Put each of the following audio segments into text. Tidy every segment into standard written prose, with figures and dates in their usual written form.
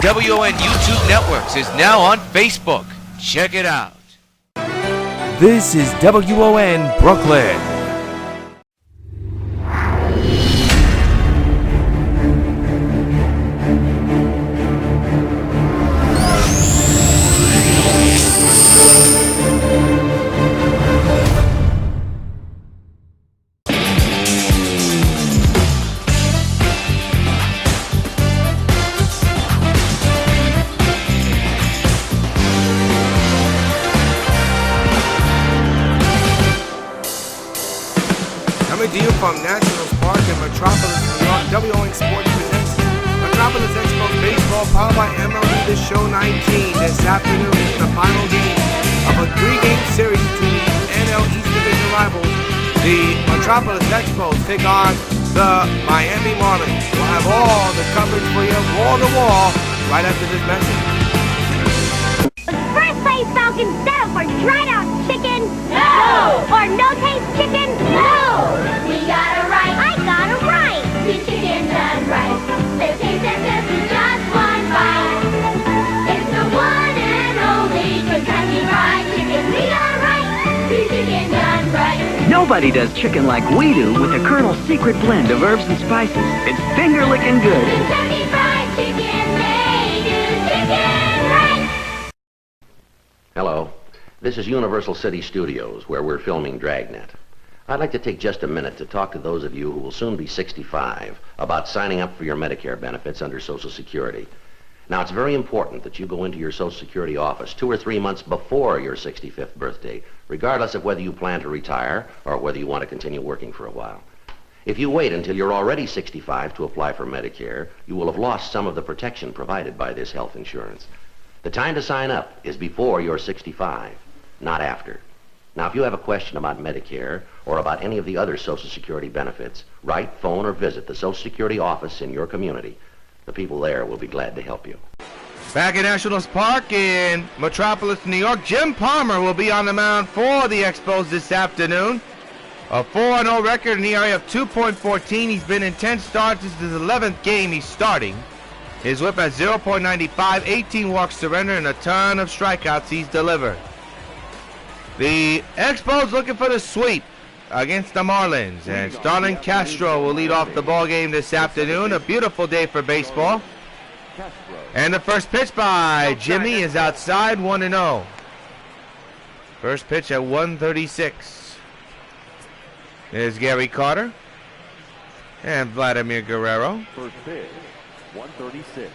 WON YouTube Networks is now on Facebook. Check it out. This is WON Brooklyn. Coming to you from Nationals Park in Metropolis, New York, WON Sports presents Metropolis Expos Baseball powered by MLB The Show 19. This afternoon is the final game of a three-game series between the NL East Division rivals. The Metropolis Expos take on the Miami Marlins. We'll have all the coverage for you, wall to wall, right after this message. First place Falcons settle for dried out chicken? No! Or no taste chicken? No! We got it right. I got it right. Sweet chicken done right. Their taste and test is just one bite. It's the one and only Kentucky Fried Chicken. We got it right. Sweet chicken done right. Nobody does chicken like we do with the Colonel's secret blend of herbs and spices. It's finger-licking good. Kentucky Fried Chicken, they do chicken right. Hello, this is Universal City Studios, where we're filming Dragnet. I'd like to take just a minute to talk to those of you who will soon be 65 about signing up for your Medicare benefits under Social Security. Now, it's very important that you go into your Social Security office 2 or 3 months before your 65th birthday, regardless of whether you plan to retire or whether you want to continue working for a while. If you wait until you're already 65 to apply for Medicare, you will have lost some of the protection provided by this health insurance. The time to sign up is before you're 65, not after. Now, if you have a question about Medicare or about any of the other Social Security benefits, write, phone, or visit the Social Security office in your community. The people there will be glad to help you. Back at Nationals Park in Metropolis, New York, Jim Palmer will be on the mound for the Expos this afternoon. A 4-0 record, an ERA of 2.14. He's been in 10 starts. This is his 11th game he's starting. His whip at 0.95, 18 walks surrendered, and a ton of strikeouts he's delivered. The Expos looking for the sweep against the Marlins, and Starlin Castro will lead off the ball game this afternoon. A beautiful day for baseball. And the first pitch by Jimmy is outside, 1-0. First pitch at 1:36. There's Gary Carter and Vladimir Guerrero. First pitch, 136.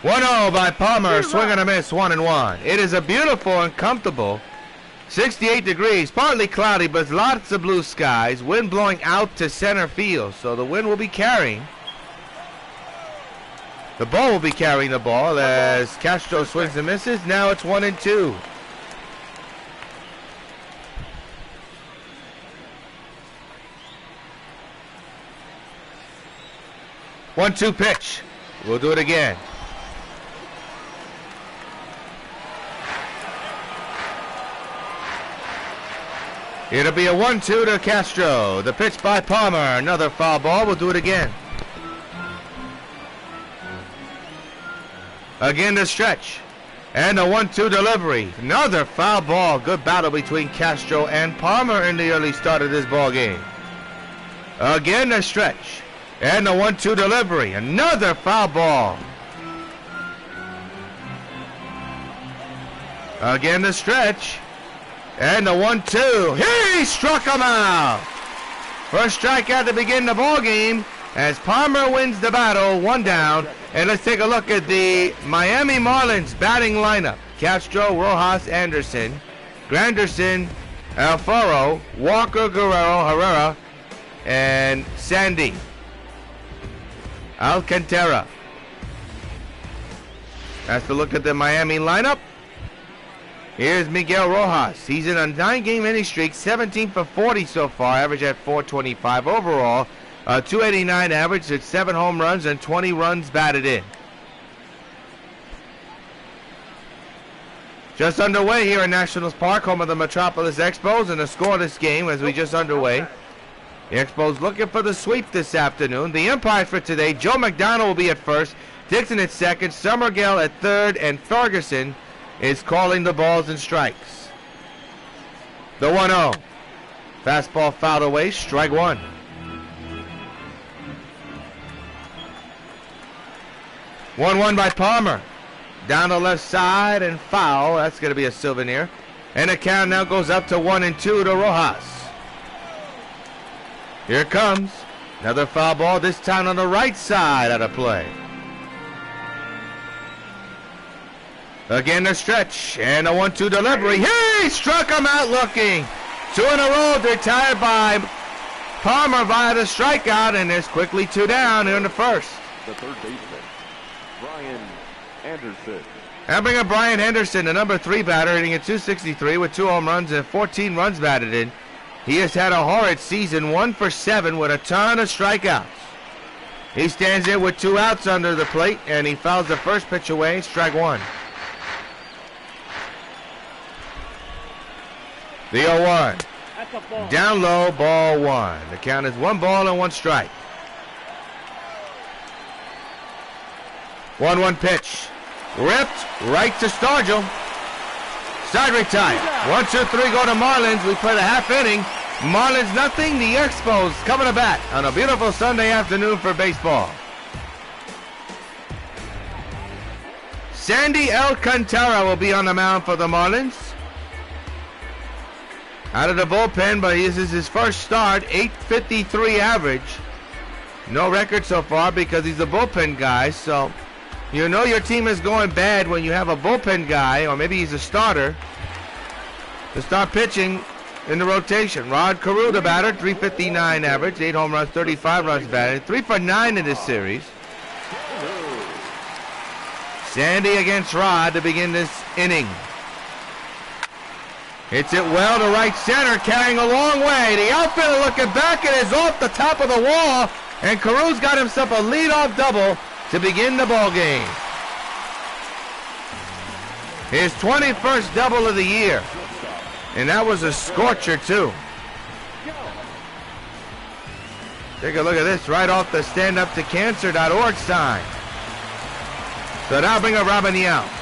1-0 by Palmer, swing and a miss, 1-1. It is a beautiful and comfortable 68 degrees, partly cloudy, but lots of blue skies. Wind blowing out to center field, so the wind will be carrying. The ball will be carrying the ball as Castro swings and misses. Now it's 1-2. One-two pitch. We'll do it again. It'll be a 1-2 to Castro. The pitch by Palmer. Another foul ball. We'll do it again. Again the stretch. And a 1-2 delivery. Another foul ball. Good battle between Castro and Palmer in the early start of this ball game. Again the stretch. And the 1-2 delivery. Another foul ball. Again the stretch. And the 1-2. He struck him out. First strikeout to begin the ball game as Palmer wins the battle, 1 down. And let's take a look at the Miami Marlins batting lineup. Castro, Rojas, Anderson, Granderson, Alfaro, Walker, Guerrero, Herrera, and Sandy. Alcantara. That's the look at the Miami lineup. Here's Miguel Rojas. He's in a 9-game inning streak, 17 for 40 so far, average at 425 overall. 289 average at 7 home runs and 20 runs batted in. Just underway here in Nationals Park, home of the Metropolis Expos, and the score of this game as we just underway. The Expos looking for the sweep this afternoon. The umpires for today, Joe McDonald will be at first, Dixon at second, Summergill at third, and Ferguson is calling the balls and strikes. The 1-0. Fastball fouled away, strike one. One by Palmer. Down the left side and foul. That's going to be a souvenir. And the count now goes up to 1-2 to Rojas. Here it comes. Another foul ball, this time on the right side of the play. Again the stretch and a 1-2 delivery. He struck him out looking. 2 in a row retired by Palmer via the strikeout, and there's quickly 2 down here in the first. The third baseman, Brian Anderson. Now bring up Brian Henderson, the number 3 batter, hitting at .263 with 2 home runs and 14 runs batted in. He has had a horrid season, 1 for 7 with a ton of strikeouts. He stands there with 2 outs under the plate, and he fouls the first pitch away, strike one. The 0-1. Down low, ball 1. The count is 1 ball and 1 strike. 1-1 pitch. Ripped right to Stargell. Side retired. 1-2-3 go to Marlins. We play the half inning. Marlins nothing. The Expos coming to bat on a beautiful Sunday afternoon for baseball. Sandy Alcantara will be on the mound for the Marlins. Out of the bullpen, but this is his first start. .853 average. No record so far because he's a bullpen guy, so you know your team is going bad when you have a bullpen guy, or maybe he's a starter, to start pitching in the rotation. Rod Carew, the batter, .359 average, 8 home runs, 35 runs batted, 3 for 9 in this series. Sandy against Rod to begin this inning. Hits it well to right center, carrying a long way. The outfielder looking back, and is off the top of the wall, and Carew's got himself a leadoff double to begin the ball game. His 21st double of the year, and that was a scorcher too. Take a look at this, right off the standuptocancer.org sign. So now bring up Robin Yount.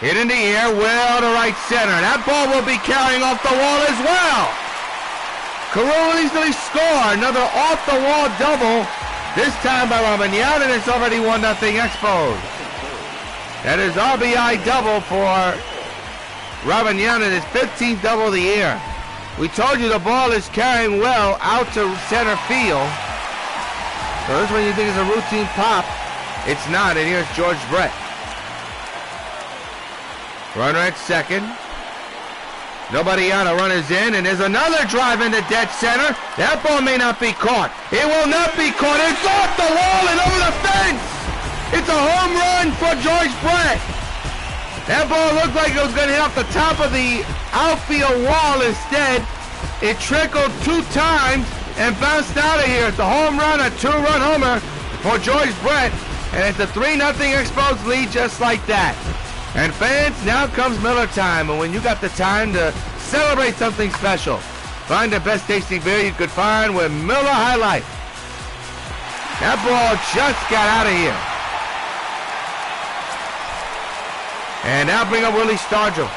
Hit in the air, well to right center. That ball will be carrying off the wall as well. Carew will easily score another off-the-wall double, this time by Robin Yount, and it's already 1-0 Expos. That is RBI double for Robin Yount, and his 15th double of the year. We told you the ball is carrying well out to center field. So this is when you think it's a routine pop. It's not, and here's George Brett. Runner at second. Nobody out, a runner's in, and there's another drive into dead center. That ball may not be caught. It will not be caught. It's off the wall and over the fence. It's a home run for George Brett. That ball looked like it was going to hit off the top of the outfield wall. Instead, it trickled 2 times and bounced out of here. It's a home run, a 2-run homer for George Brett, and it's a 3-0 Expos lead just like that. And fans, now comes Miller time, and when you got the time to celebrate something special, find the best tasting beer you could find with Miller High Life. That ball just got out of here. And now bring up Willie Stargell.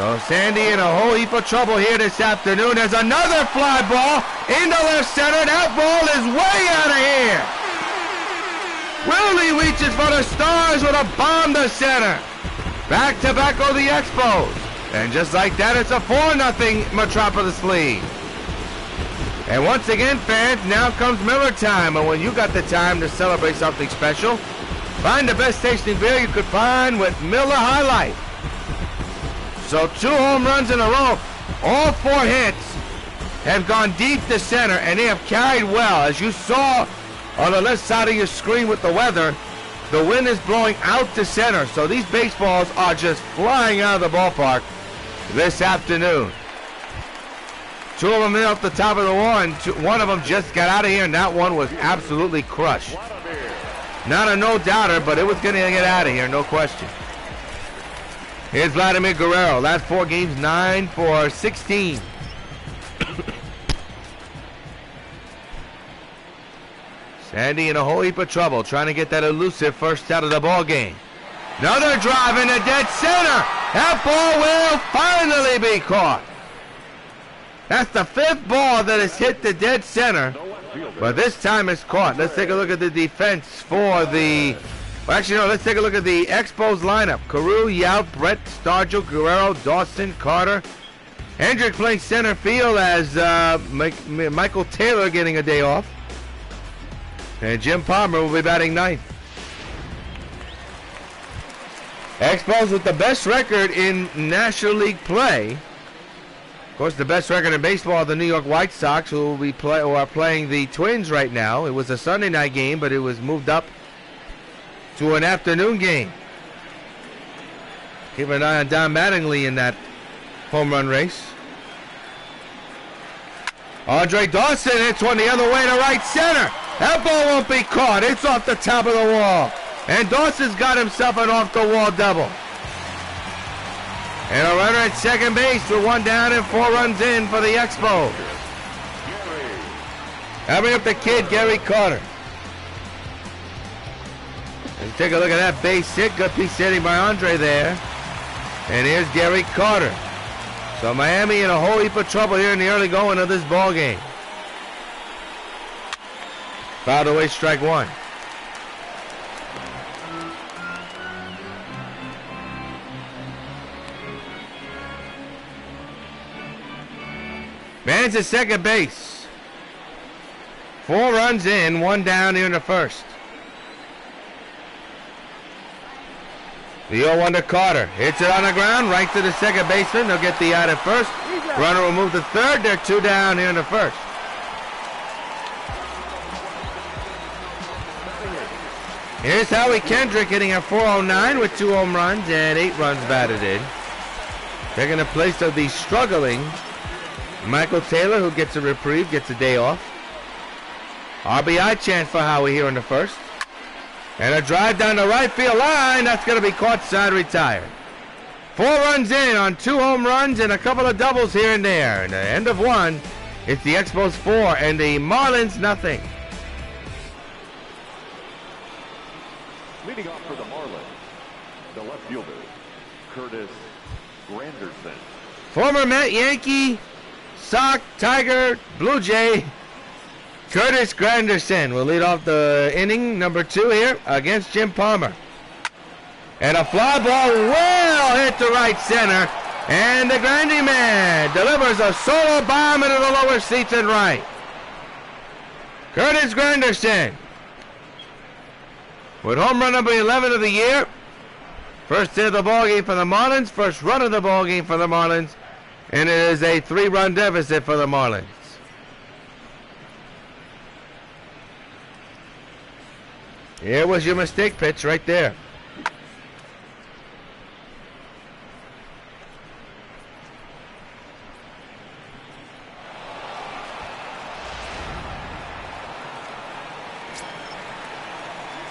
So Sandy in a whole heap of trouble here this afternoon. There's another fly ball into left center. That ball is way out of here. Willie reaches for the stars with a bomb to center. Back to back go the Expos. And just like that, it's a 4-0 Metropolis lead. And once again, fans, now comes Miller time. And when you got the time to celebrate something special, find the best tasting beer you could find with Miller High Life. So 2 home runs in a row. All 4 hits have gone deep to center, and they have carried well. As you saw on the left side of your screen with the weather, the wind is blowing out to center. So these baseballs are just flying out of the ballpark this afternoon. 2 of them in off the top of the wall, and 1 of them just got out of here, and that one was absolutely crushed. Not a no-doubter, but it was going to get out of here, no question. Here's Vladimir Guerrero. Last 4 games, 9 for 16. Sandy in a whole heap of trouble trying to get that elusive first out of the ball game. Another drive in the dead center. That ball will finally be caught. That's the 5th ball that has hit the dead center, but this time it's caught. Let's take a look at the defense for the... Well, actually, no, let's take a look at the Expos lineup. Carew, Yount, Brett, Stargell, Guerrero, Dawson, Carter. Hendrick playing center field as Michael Taylor getting a day off. And Jim Palmer will be batting 9th. Expos with the best record in National League play. Of course, the best record in baseball, the New York White Sox, who are playing the Twins right now. It was a Sunday night game, but it was moved up to an afternoon game. Keep an eye on Don Mattingly in that home run race. Andre Dawson hits one the other way to right center. That ball won't be caught. It's off the top of the wall. And Dawson's got himself an off-the-wall double. And a runner at second base with 1 down and 4 runs in for the Expos. Having up the kid, Gary Carter. And take a look at that base hit. Good piece hitting by Andre there. And here's Gary Carter. So Miami in a whole heap of trouble here in the early going of this ball game. Fouled away, strike 1. Man's at second base. 4 runs in, 1 down here in the first. The 0-1 to Carter. Hits it on the ground, right to the second baseman. They'll get the out at first. Runner will move to third. They're 2 down here in the first. Here's Howie Kendrick hitting a .409 with 2 home runs and 8 runs batted in. Taking the place of the struggling Michael Taylor, who gets a reprieve, gets a day off. RBI chance for Howie here in the first. And a drive down the right field line. That's going to be caught side retired. 4 runs in on 2 home runs and a couple of doubles here and there. And the end of 1, it's the Expos 4 and the Marlins nothing. Leading off for the Marlins, the left fielder, Curtis Granderson. Former Met, Yankee, Sox, Tiger, Blue Jay, Curtis Granderson will lead off the inning number 2 here against Jim Palmer. And a fly ball well hit to right center. And the Grandy man delivers a solo bomb into the lower seats and right. Curtis Granderson with home run number 11 of the year. First hit of the ball game for the Marlins. First run of the ball game for the Marlins. And it is a 3-run deficit for the Marlins. Here was your mistake pitch right there.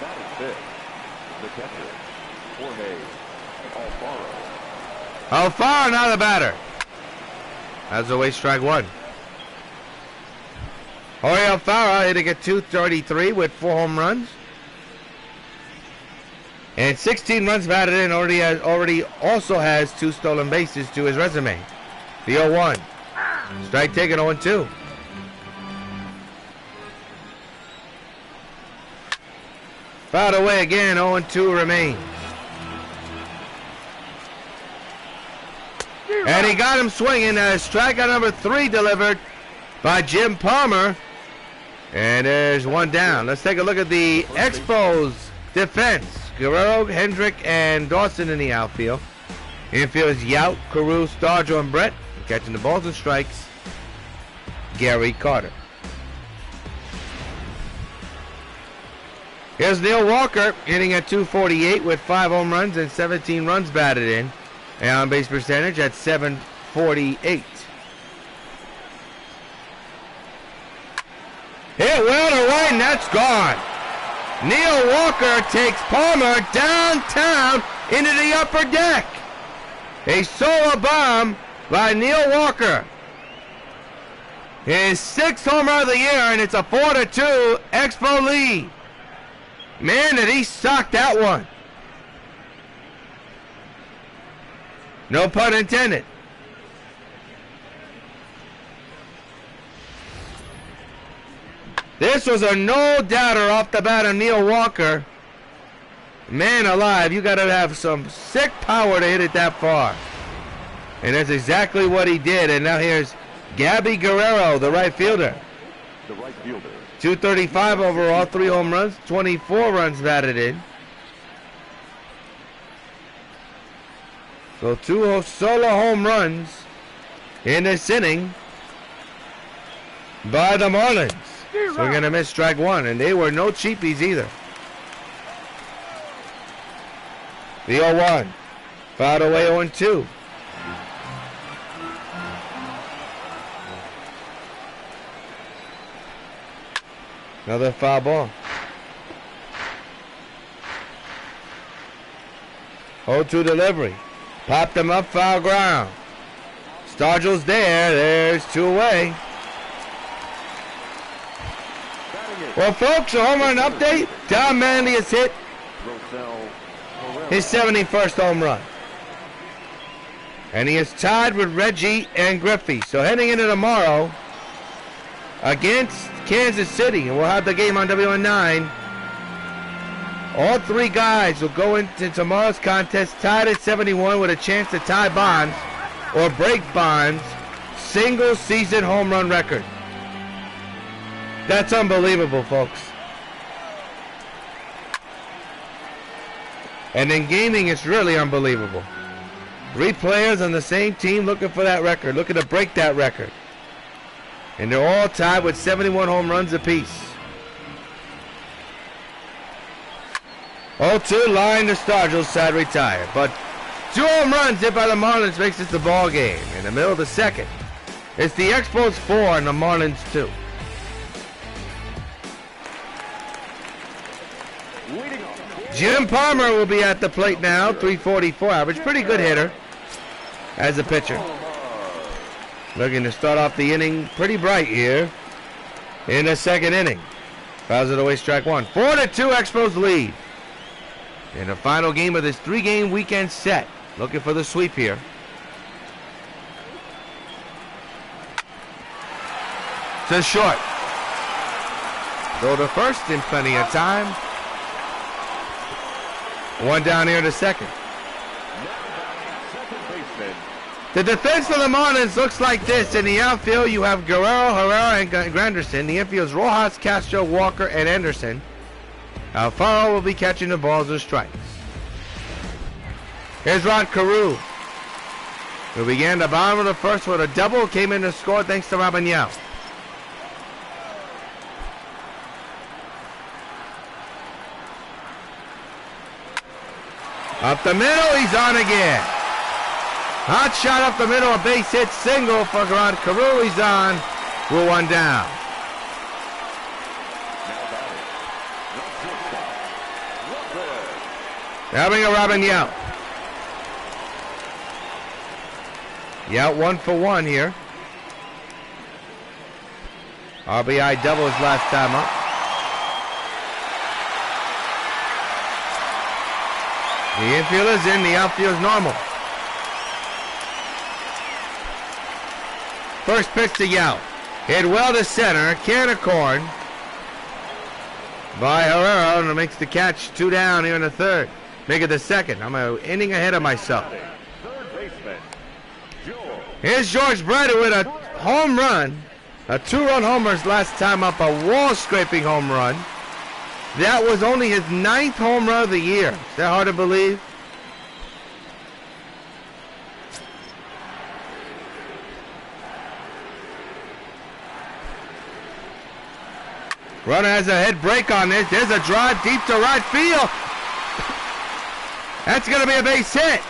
That is big. The catcher, Jorge Alfaro. Alfaro now the batter. That's away, strike 1. Jorge Alfaro hitting at .233 with 4 home runs. And 16 runs batted in. Already also has 2 stolen bases to his resume. The 0-1. Strike taken, 0-2. Fouled away again, 0-2 remains. And he got him swinging as strikeout number 3 delivered by Jim Palmer. And there's 1 down. Let's take a look at the Expos defense. Guerrero, Hendrick, and Dawson in the outfield. Infield is Yount, Carew, Stargell, and Brett. Catching the balls and strikes, Gary Carter. Here's Neil Walker hitting at .248 with 5 home runs and 17 runs batted in. And on base percentage at .748. Hit well to right, and that's gone. Neil Walker takes Palmer downtown into the upper deck. A solo bomb by Neil Walker. His 6th home run of the year, and it's a 4-2 Expo lead. Man, did he sock that one. No pun intended. This was a no-doubter off the bat of Neil Walker. Man alive, you got to have some sick power to hit it that far. And that's exactly what he did. And now here's Gabby Guerrero, the right fielder. The right fielder. 235 overall, 3 home runs, 24 runs batted in. So 2 solo home runs in this inning by the Marlins. So we're going to miss strike 1, and they were no cheapies either. The 0-1, fouled away 0-2. Another foul ball. 0-2 delivery. Popped him up, foul ground. Stargell's there. There's 2 away. Well, folks, a home run update. Don Manley has hit his 71st home run. And he is tied with Reggie and Griffey. So heading into tomorrow against Kansas City, and we'll have the game on W.O.N. 9. All 3 guys will go into tomorrow's contest tied at 71 with a chance to tie Bonds or break Bonds' single season home run record. That's unbelievable, folks. And in gaming, it's really unbelievable. 3 players on the same team looking for that record, looking to break that record. And they're all tied with 71 home runs apiece. 0-2, line to Stargell's side retired. But 2 home runs hit by the Marlins makes this the ball game. In the middle of the second, it's the Expos 4 and the Marlins 2. Jim Palmer will be at the plate now, 344 average. Pretty good hitter as a pitcher. Looking to start off the inning pretty bright here in the second inning. Fouls it away, strike 1. 4-2 Expos lead. In the final game of this 3-game weekend set. Looking for the sweep here. To short. Throw to first in plenty of time. 1 down here to second. The defense for the Marlins looks like this. In the outfield, you have Guerrero, Herrera, and Granderson. The infield is Rojas, Castro, Walker, and Anderson. Alfaro will be catching the balls and strikes. Here's Ron Carew, who began the bottom of the first with a double, came in to score thanks to Robin Yao. Up the middle, he's on again. Hot shot up the middle, a base hit single for Ron Carew. He's on. We're 1 down. Having a Robin Yao. Yao 1 for 1 here. RBI double his last time up. The infield is in, the outfield is normal. First pitch to Yao. Hit well to center, can of corn by Herrera, and makes the catch. 2 down here in the third. Make it the second. I'm an inning ahead of myself. Here's George Breder with a home run. A 2-run homer last time up, a wall-scraping home run. That was only his 9th home run of the year. Is that hard to believe? Runner has a head break on this. There's a drive deep to right field. That's going to be a base hit.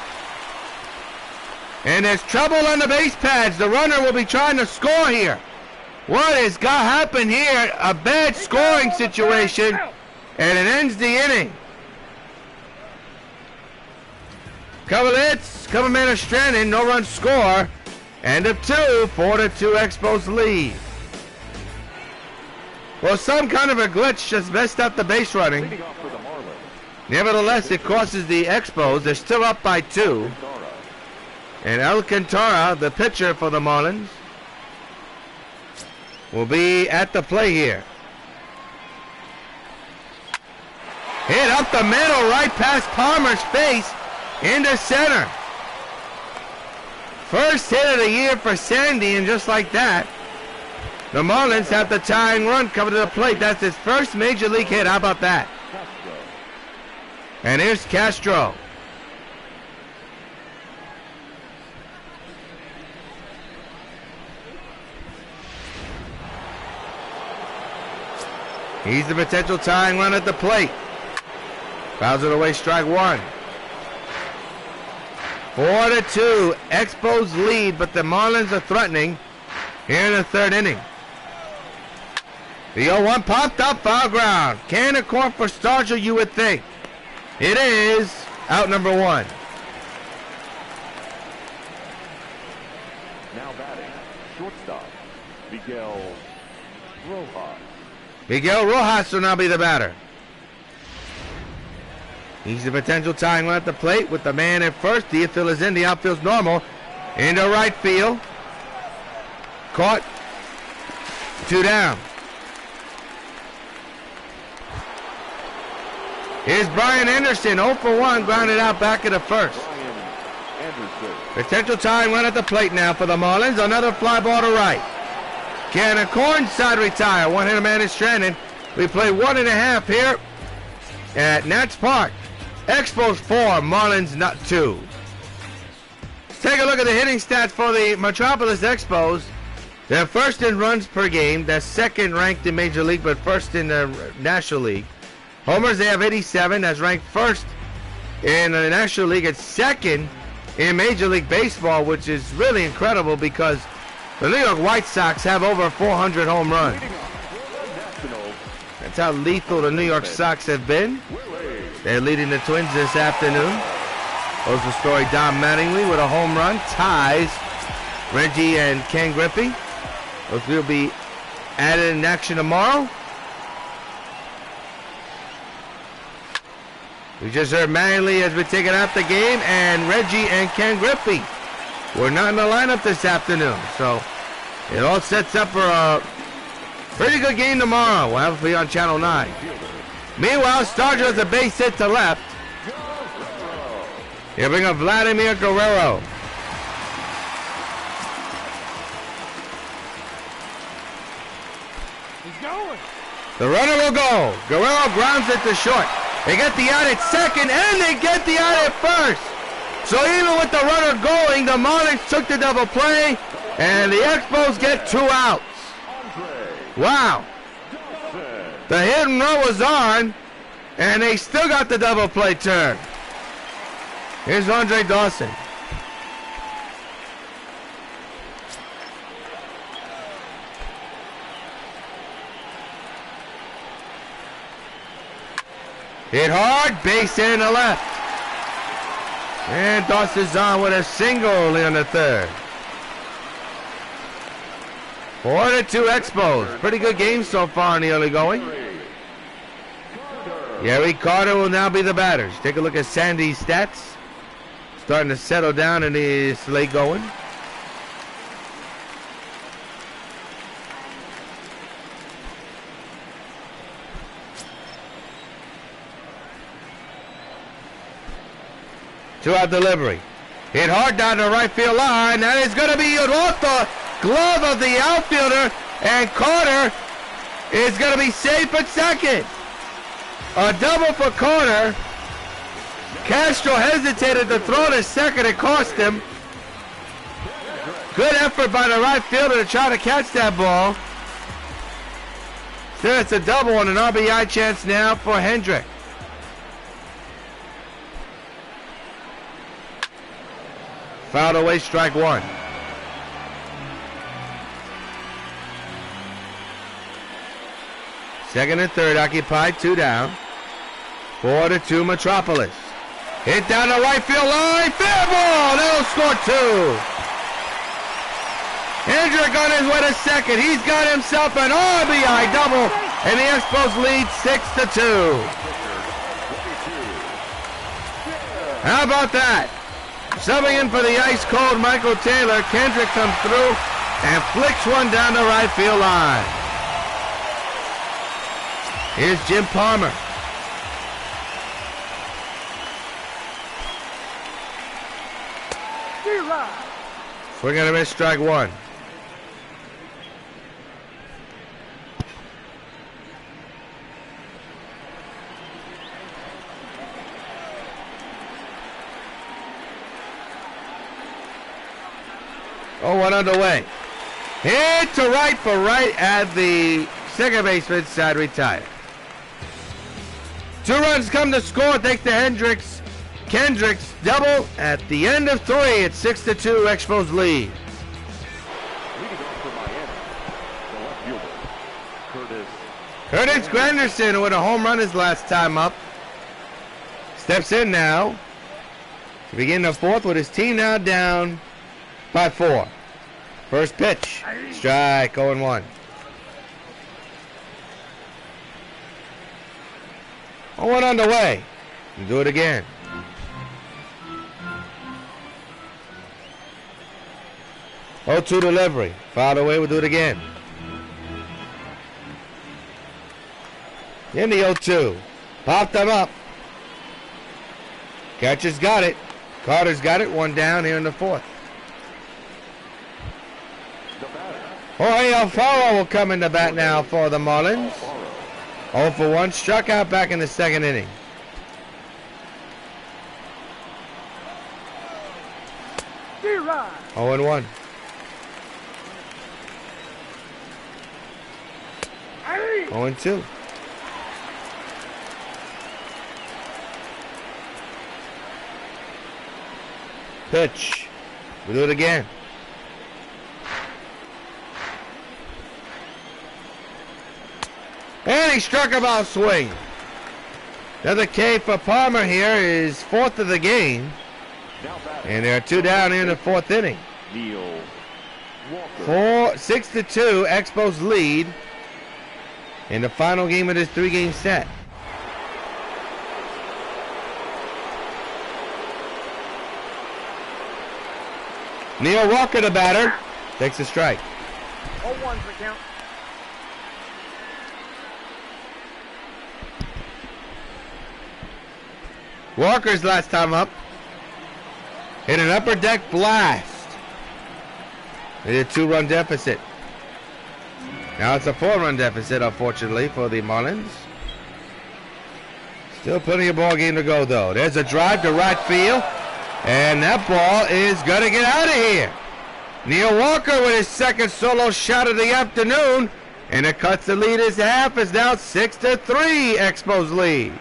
And there's trouble on the base pads. The runner will be trying to score here. What has got happened here? A bad scoring situation And it ends the inning. Couple hits, couple men are stranded, no run score. End of 2, 4-2 Expos lead. Well, some kind of a glitch just messed up the base running. Leading off for the Marlins. Nevertheless, it causes the Expos. They're still up by 2. And Alcantara, the pitcher for the Marlins, will be at the play here. Hit up the middle, right past Palmer's face, into center. First hit of the year for Sandy, and just like that, the Marlins have the tying run coming to the plate. That's his first major league hit. How about that? And here's Castro. He's the potential tying run at the plate. Fouls it away, strike 1. 4-2, Expos lead, but the Marlins are threatening here in the 3rd inning. The 0-1 popped up, foul ground. Can of corn for Stargell, you would think. It is out number 1. Now batting, shortstop, Miguel Rojas. Miguel Rojas will now be the batter. He's the potential tying run at the plate with the man at first. The infield is in, the outfield's normal. Into right field. Caught. 2 down. Here's Brian Anderson, 0 for 1, grounded out back at the first. Potential tying run at the plate now for the Marlins. Another fly ball to right. Can a corn side retire? 1-hitter man is stranded. We play 1.5 here at Nats Park. Expos 4, Marlins not 2. Let's take a look at the hitting stats for the Metropolis Expos. They're first in runs per game. They're second ranked in Major League, but first in the National League. Homers, they have 87. That's ranked first in the National League. It's second in Major League Baseball, which is really incredible because the New York White Sox have over 400 home runs. That's how lethal the New York Sox have been. They're leading the Twins this afternoon. Goes the story. Don Mattingly with a home run ties Reggie and Ken Griffey. Those will be added in action tomorrow. We just heard Mattingly has been taken out the game, and Reggie and Ken Griffey were not in the lineup this afternoon. So it all sets up for a pretty good game tomorrow. We'll have it for you on Channel 9. Meanwhile, Stargell has a base hit to left. He'll bring up Vladimir Guerrero. He's going. The runner will go. Guerrero grounds it to short. They get the out at second, and they get the out at first. So even with the runner going, the Marlins took the double play, and the Expos get 2 outs. Wow. The hit and run was on, and they still got the double play turn. Here's Andre Dawson. Hit hard, base hit in the left. And Dawson's on with a single in the 3rd. 4-2 Expos. Pretty good game so far in the early going. Gary Carter will now be the batters. Take a look at Sandy's stats. Starting to settle down in the slate going. Two-out delivery. Hit hard down the right field line. That is going to be off the glove of the outfielder. And Carter is going to be safe at second. A double for Carter. Castro hesitated to throw to second. It cost him. Good effort by the right fielder to try to catch that ball. So it's a double and an RBI chance now for Hendrick. Fouled away, strike 1. Second and third occupied, 2 down. 4-2 Metropolis. Hit down the right field line. Fair ball. They'll score 2. Hendrick on his way to second. He's got himself an RBI double, and the Expos lead 6-2. How about that? Subbing in for the ice-cold Michael Taylor, Kendrick comes through and flicks one down the right field line. Here's Jim Palmer. Swing and a miss, strike 1. Oh, 1 underway. Hit to right for right at the second baseman side retired. 2 runs come to score thanks to Kendrick's double at the end of 3. It's 6-2 Expos lead. Leading off for Miami, the left fielder, Curtis Granderson with a home run his last time up. Steps in now to begin the 4th with his team now down by 4. First pitch. Strike, 0-1. 0-1 underway. We'll do it again. Oh, 2 delivery. Fouled away, we'll do it again. In the 0-2. Popped them up. Catcher's got it. Carter's got it. 1 down here in the 4th. Jorge Alfaro will come in the bat now for the Marlins. 0 for 1. Struck out back in the 2nd inning. D-Rod. 0-1. Hey. 0-2. Pitch. We'll do it again. And he struck him out swing. Another K for Palmer here is 4th of the game. And there are 2 down in the 4th inning. 6-2 Expos lead in the final game of this 3-game set. Neil Walker, the batter, takes a strike. 0-1 for count. Walker's last time up hit an upper deck blast. They did a 2-run deficit. Now it's a 4-run deficit, unfortunately, for the Marlins. Still plenty of ball game to go, though. There's a drive to right field, and that ball is going to get out of here. Neil Walker with his 2nd solo shot of the afternoon, and it cuts the lead as half. Is now 6-3 Expos lead.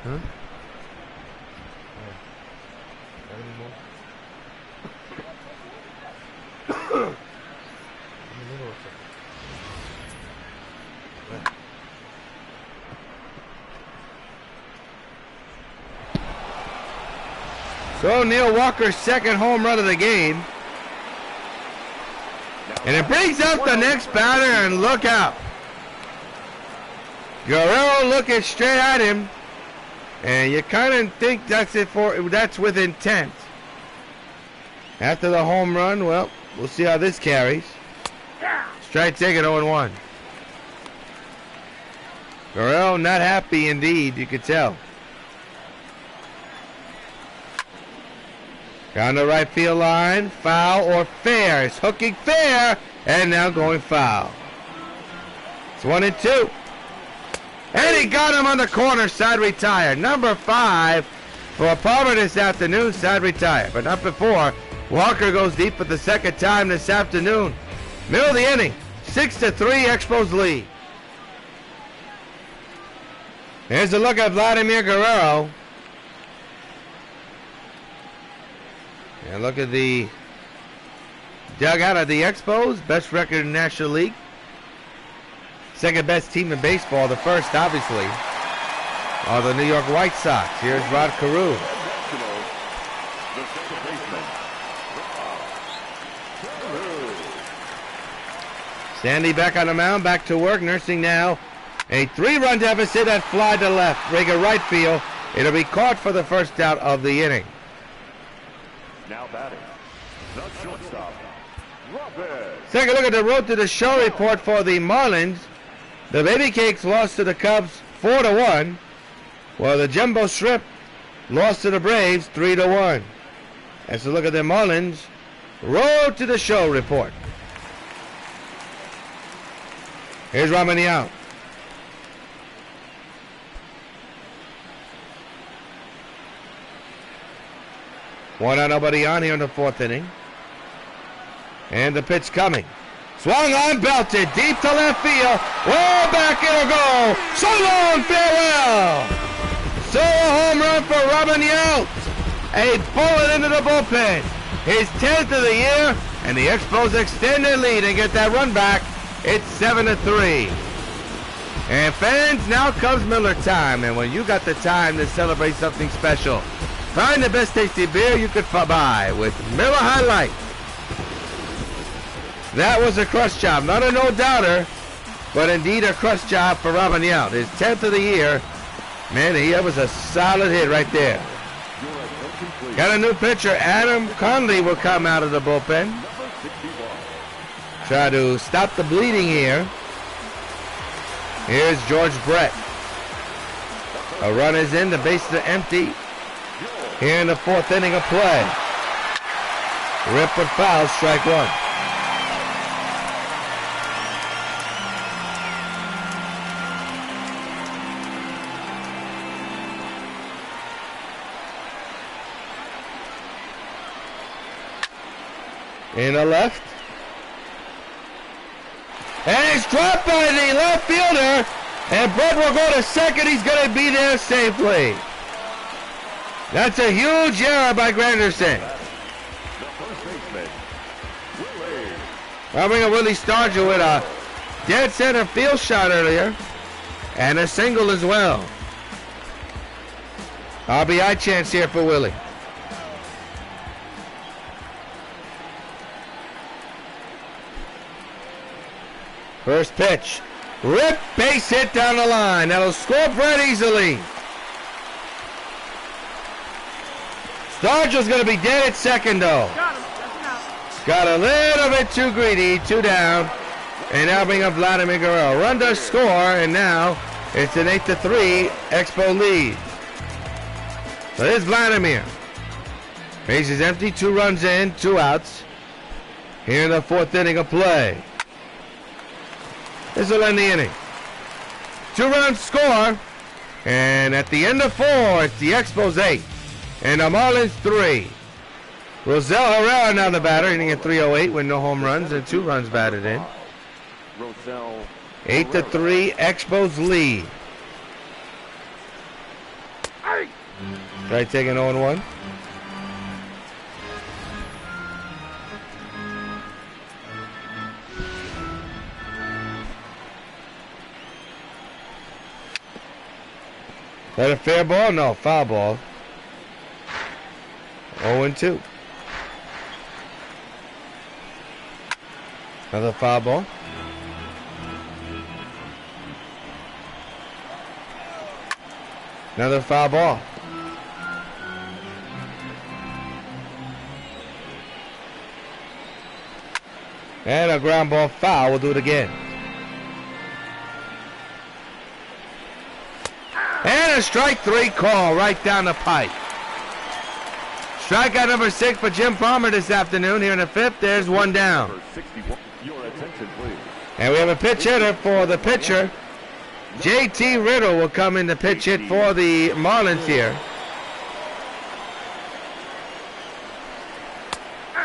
Huh? So Neil Walker's 2nd home run of the game. And it brings up the next batter, and look out. Guerrero looking straight at him. And you kind of think that's with intent. After the home run, well, we'll see how this carries. Strike taken, 0-1. Guerrero not happy indeed, you could tell. Down the right field line, foul or fair. It's hooking fair, and now going foul. It's 1-2. And he got him on the corner, side retired. Number 5 for Palmer this afternoon, side retired. But not before. Walker goes deep for the 2nd time this afternoon. Middle of the inning, 6-3 Expos lead. There's a look at Vladimir Guerrero. And look at the dugout of the Expos, best record in the National League. second best team in baseball. The first, obviously, are the New York White Sox. Here's Rod Carew. The second baseman, Sandy back on the mound, back to work, nursing now a 3-run deficit. That fly to left, Rigger right field. It'll be caught for the first out of the inning. now batting, the shortstop, Robert. Take a look at the Road to the Show report for the Marlins. The Baby Cakes lost to the Cubs 4-1, while the Jumbo Shrimp lost to the Braves 3-1. Let's look at the Marlins Road to the Show report. Here's Romney out. One out, nobody on here in the fourth inning. And the pitch coming. Swung on, belted, deep to left field. Way back, it'll go. So long, farewell. So a home run for Robin Yount. A bullet into the bullpen. His 10th of the year, and the Expos extend their lead and get that run back. It's 7-3. And fans, now comes Miller time. And when you got the time to celebrate something special, find the best tasty beer you could buy with Miller High Life. That was a crush job, not a no-doubter, but indeed a crush job for Robin Yount. His 10th of the year. Man, that was a solid hit right there. Got a new pitcher. Adam Conley will come out of the bullpen. Try to stop the bleeding here. Here's George Brett. A run is in, the bases are empty. Here in the fourth inning of play. Rip with foul, strike one. In the left. And it's dropped by the left fielder. And Brett will go to second. He's going to be there safely. That's a huge error by Granderson. I'll bring up Willie Stargell with a dead center field shot earlier. And a single as well. RBI chance here for Willie. First pitch. Rip, base hit down the line. That'll score Brett easily. Stargell's going to be dead at second, though. Got a little bit too greedy. 2 down. And now bring up Vladimir Guerrero. Run does score, and now it's an 8-3 Expo lead. So there's Vladimir. Base is empty. 2 runs in, 2 outs. Here in the fourth inning of play. This will end the inning. 2-run score. And at the end of 4, it's the Expos 8. And the Marlins 3. Rosell Herrera now the batter, hitting at 308 with no home runs and 2 runs batted in. 8-3 Expos lead. Try taking 0-1. That a fair ball? No, foul ball. 0-2. Another foul ball. Another foul ball. And a ground ball foul. We'll do it again. And a strike 3 call right down the pipe. Strikeout number 6 for Jim Palmer this afternoon. Here in the 5th, there's 1 down. And we have a pitch hitter for the pitcher. J.T. Riddle will come in to pitch hit for the Marlins here.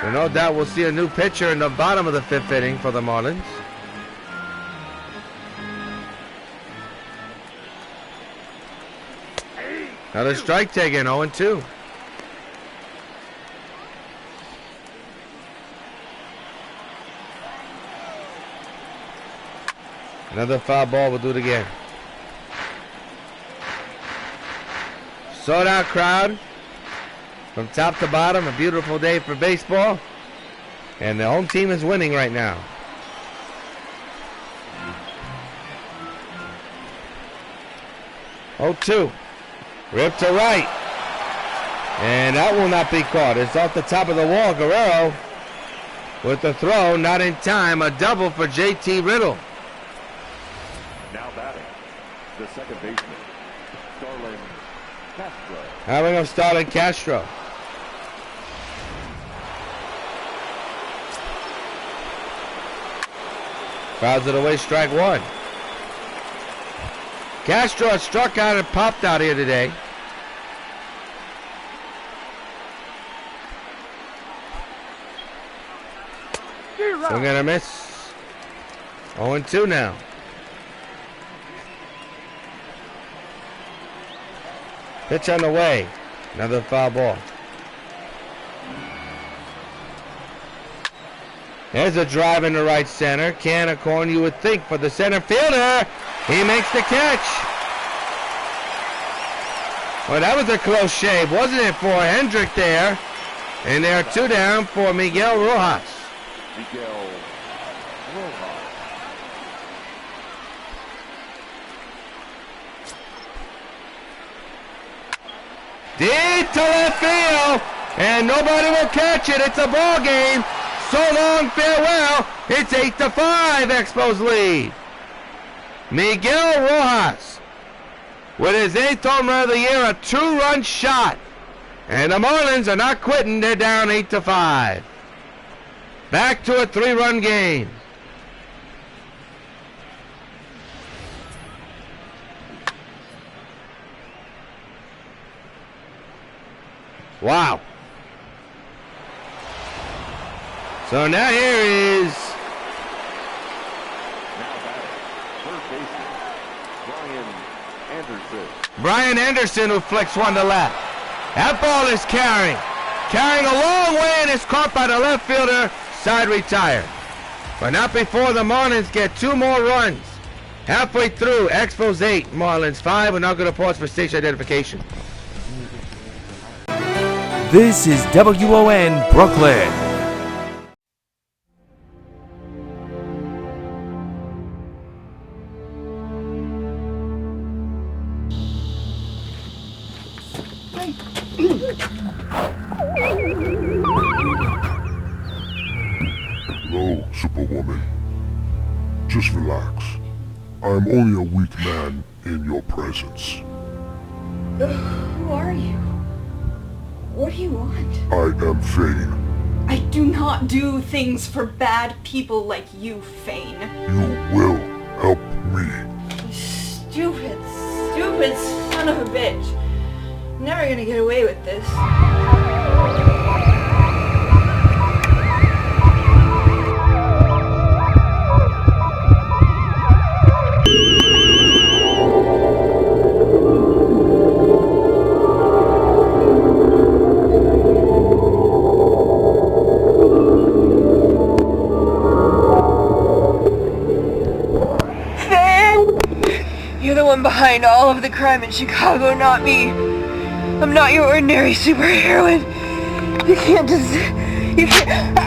So no doubt we'll see a new pitcher in the bottom of the 5th inning for the Marlins. Another strike taken, 0-2. Another foul ball. We'll do it again. Sold out crowd from top to bottom. A beautiful day for baseball. And the home team is winning right now. Oh, 2. Rip to right. And that will not be caught. It's off the top of the wall. Guerrero with the throw, not in time. A double for JT Riddle. Now batting, the second baseman, Starlin Castro. Having him Starlin Castro. Fouls it away, strike 1. Castro has struck out and popped out here today. Swing and a miss. 0-2 now. Pitch on the way. Another foul ball. There's a drive in the right center. Can of corn, you would think, for the center fielder. He makes the catch. Well, that was a close shave, wasn't it, for Hendrick there? And there are 2 down for Miguel Rojas. Miguel Rojas. Deep to left field, and nobody will catch it. It's a ball game. So long, farewell. It's 8-5, Expos lead. Miguel Rojas with his 8th home run of the year, a 2-run shot. And the Marlins are not quitting. They're down 8-5. Back to a 3-run game. Wow. So now here is Brian Anderson, who flicks one to left. That ball is carrying a long way, and is caught by the left fielder. Side retired. But not before the Marlins get 2 more runs. Halfway through, Expos 8, Marlins 5. We're now going to pause for station identification. This is WON Brooklyn. Hello, Superwoman. Just relax. I'm only a weak man in your presence. Who are you? What do you want? I am Fane. I do not do things for bad people like you, Fane. You will help me. Stupid son of a bitch. I'm never gonna get away with this. You're the one behind all of the crime in Chicago, not me. I'm not your ordinary superheroine. You can't just... You can't...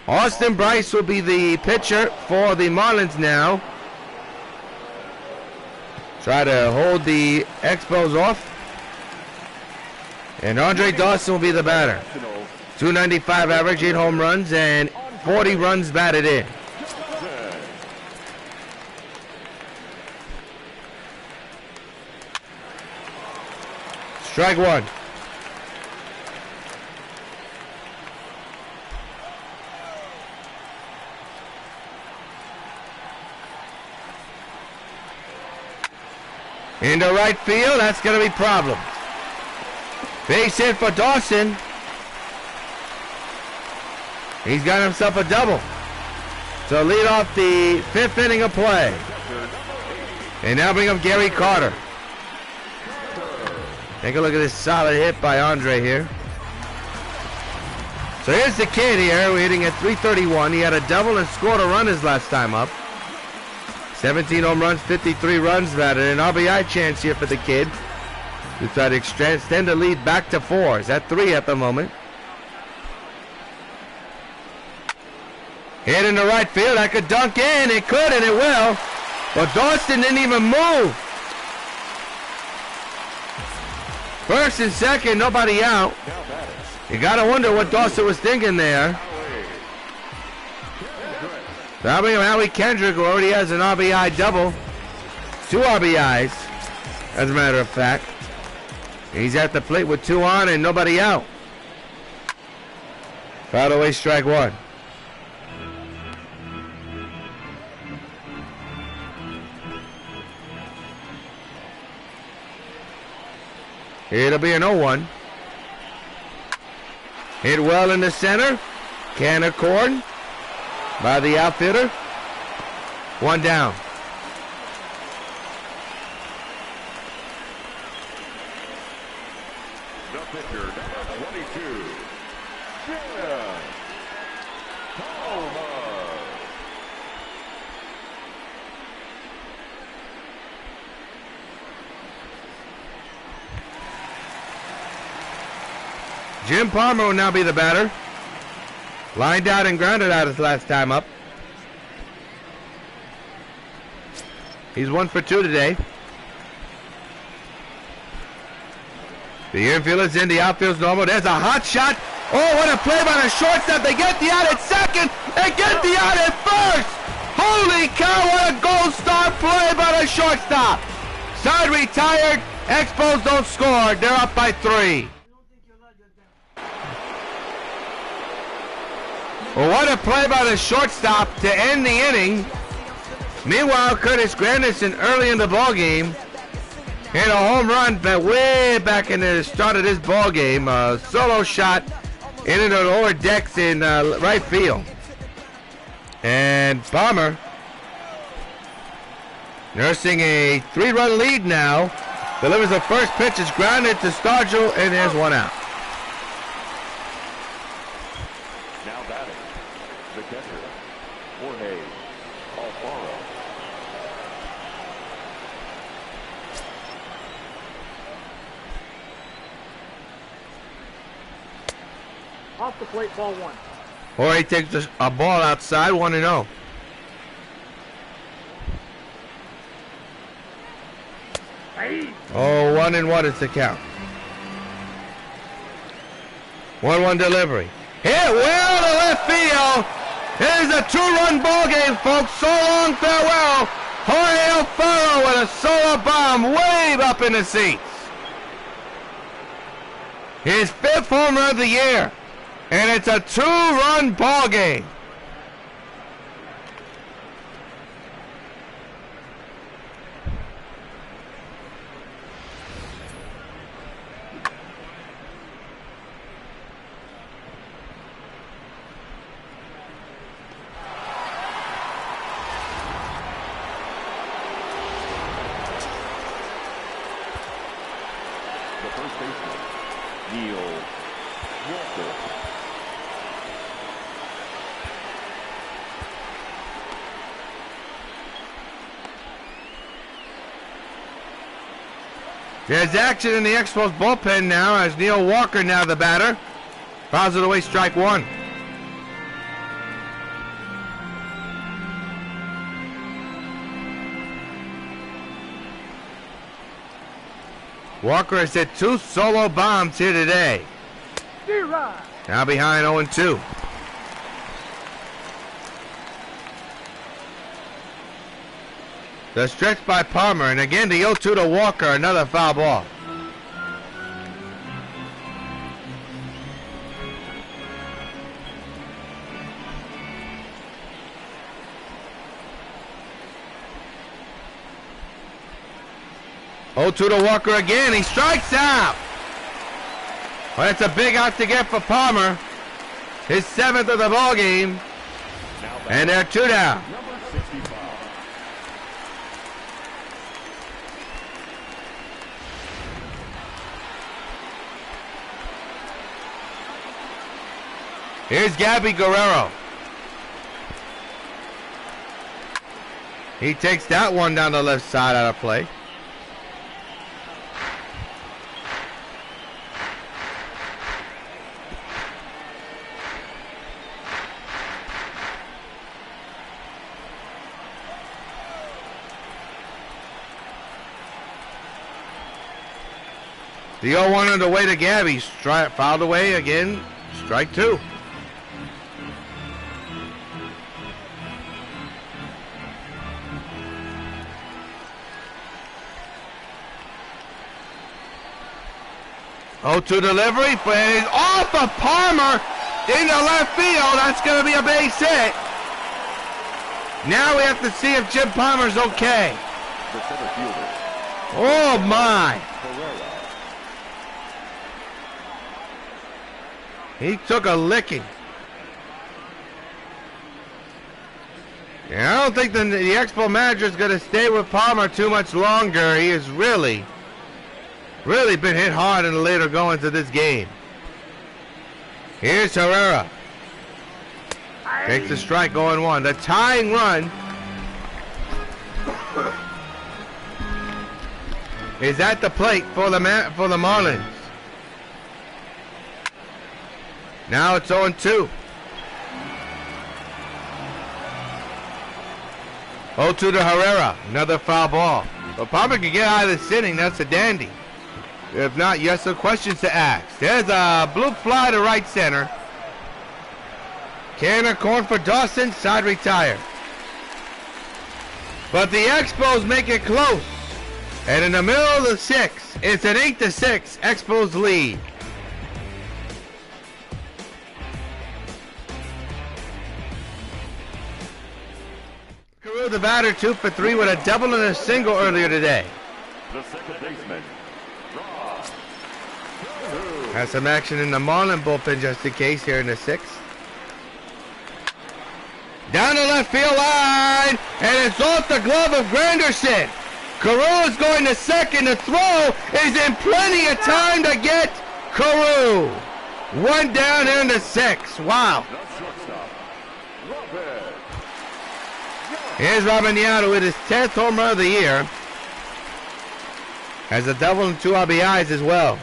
Austin Bryce will be the pitcher for the Marlins now. Try to hold the Expos off. And Andre Dawson will be the batter. 295 average, 8 home runs, and 40 runs batted in. Strike one. Into right field, that's going to be problems. Base hit for Dawson. He's got himself a double. So lead off the 5th inning of play. And now bring up Gary Carter. Take a look at this solid hit by Andre here. So here's the kid here, we're hitting at 331. He had a double and scored a run his last time up. 17 home runs, 53 runs batted. An RBI chance here for the kid. To try to extend the lead back to 4. He's at 3 at the moment. Hit into right field. That could dunk in. It could and it will. But Dawson didn't even move. First and second, nobody out. You gotta wonder what Dawson was thinking there. Howie Kendrick, who already has an RBI double. 2 RBIs, as a matter of fact. He's at the plate with 2 on and nobody out. Foul away, strike one. It'll be an 0-1. Hit well in the center. Can accord by the outfielder. 1 down. The pitcher, number 22, Jim Palmer will now be the batter. Lined out and grounded out his last time up. He's 1 for 2 today. The infield is in, the outfield's normal. There's a hot shot. Oh, what a play by the shortstop. They get the out at second. They get the out at first. Holy cow, what a gold star play by the shortstop. Side retired. Expos don't score. They're up by 3. Well, what a play by the shortstop to end the inning. Meanwhile, Curtis Granderson early in the ball game hit a home run way back in the start of this ball game. A solo shot into the lower decks in right field. And Palmer nursing a 3-run lead now. Delivers the first pitch. It's grounded to Stargell, and there's 1 out. now batting, the catcher, Jorge Alfaro. Off the plate, ball 1. Jorge takes a ball outside, 1-0. Oh, 1-1 is the count. 1-1 delivery. Hit well to left field. It is a 2-run ball game, folks. So long, farewell. Jorge Alfaro with a solo bomb way up in the seats. His 5th home run of the year. And it's a 2-run ball game. The first baseman, Neil Walker. There's action in the Expos bullpen now as Neil Walker now the batter. Fouls it away, strike 1. Walker has hit 2 solo bombs here today. Now behind 0-2. The stretch by Palmer, and again the 0-2 to Walker, another foul ball. To Walker again, he strikes out. Well, that's a big out to get for Palmer. His 7th of the ball game. And they're 2 down. Number 65. Here's Gabby Guerrero. He takes that one down the left side out of play. The 0-1 on the way to Gabby. Fouled away again. Strike 2. To delivery, but it's off of Palmer into left field. That's going to be a base hit. Now we have to see if Jim Palmer's okay. The center fielder. Oh my! He took a licking. Yeah, I don't think the Expo manager is going to stay with Palmer too much longer. He has really been hit hard in the later goings of this game. Here's Herrera. Takes the strike, going 1. The tying run is at the plate for the Marlins. Now it's 0-2. 0-2 to Herrera. Another foul ball. But Palmer can get out of this inning. That's a dandy. If not, you have some questions to ask. There's a blue fly to right center. Can of corn for Dawson. Side retired. But the Expos make it close. And in the middle of the 6th, it's an 8-6 Expos lead. Carew, the batter, 2 for 3 with a double and a single earlier today. The second baseman. Has some action in the Marlin bullpen just in case here in the 6th. Down the left field line, and it's off the glove of Granderson. Carew is going to second. The throw is in plenty of time to get Carew. 1 down here in the 6th. Wow. Here's Robin Yata with his 10th home run of the year. Has a double and 2 RBIs as well.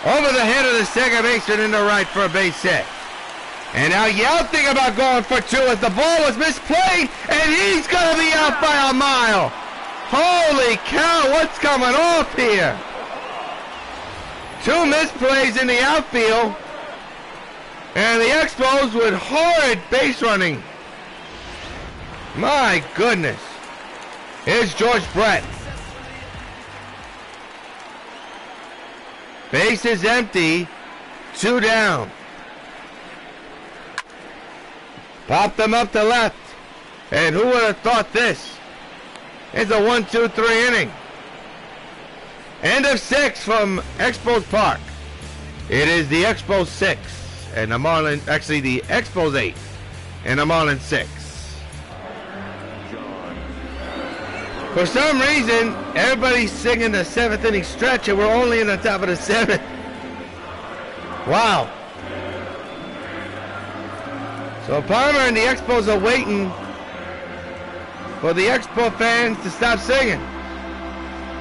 Over the head of the second baseman into right for a base hit. And now Yell thinking about going for 2 as the ball was misplayed, and he's going to be out by a mile. Holy cow, what's coming off here? 2 misplays in the outfield, and the Expos with horrid base running. My goodness. Here's George Brett. Base is empty. 2 down. Pop them up to left. And who would have thought this? It's a 1-2-3 inning. End of 6 from Expos Park. It is the Expos 6 and the Marlins, actually the Expos 8 and the Marlins 6. For some reason, everybody's singing the 7th inning stretch and we're only in the top of the 7th. Wow. So Palmer and the Expos are waiting for the Expo fans to stop singing.